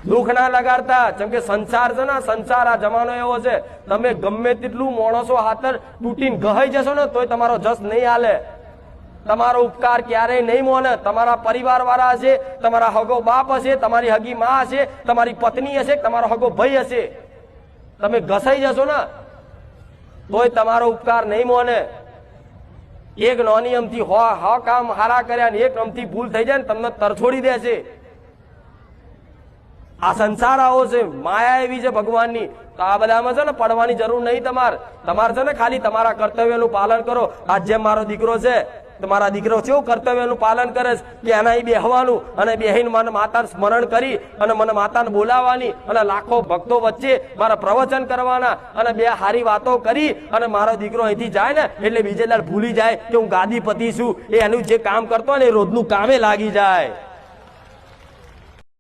દુઃખ ના લગાડતા, જેમ કે સંસાર છે ને, સંસાર આ જમાનો એવો છે, તમે ગમે તેટલું માણસો હાથર તૂટીને ગહાઈ જશો ને તોય તમારો જસ નહીં હાલે, તમારો ઉપકાર ક્યારેય નહીં મોને. તમારા પરિવાર વાળા હશે, તમારા હગો બાપ હશે, તમારી હગી માં હશે, તમારી પત્ની હશે, તમારો હગો ભાઈ હશે, તમે ઘસાઈ જશો ને તોય તમારો ઉપકાર નહીં મોને. એક નાની અમથી કામ હારા કર્યા ને એક અમથી ભૂલ થઈ જાય ને તમને તરછોડી દેશે. આ સંસાર આવો છે, માયા એવી છે ભગવાનની. તો આ બધામાં છે ને પડવાની જરૂર નહીં. તમારે છે ને ખાલી તમારા કર્તવ્યનું પાલન કરો. આજ જેમ મારો દીકરો છે, તમારા દીકરો કેવું કર્તવ્યનું પાલન કરે છે કે એના બેહવાનું અને બેહીને મને માતાનું સ્મરણ કરી અને મને માતાને બોલાવવાની અને લાખો ભક્તો વચ્ચે મારા પ્રવચન કરવાના અને બે સારી વાતો કરી અને મારો દીકરો અહીંથી જાય ને એટલે બીજે દાડ ભૂલી જાય કે હું ગાદીપતિ છું. એનું જે કામ કરતો હોય ને એ રોજનું કામે લાગી જાય.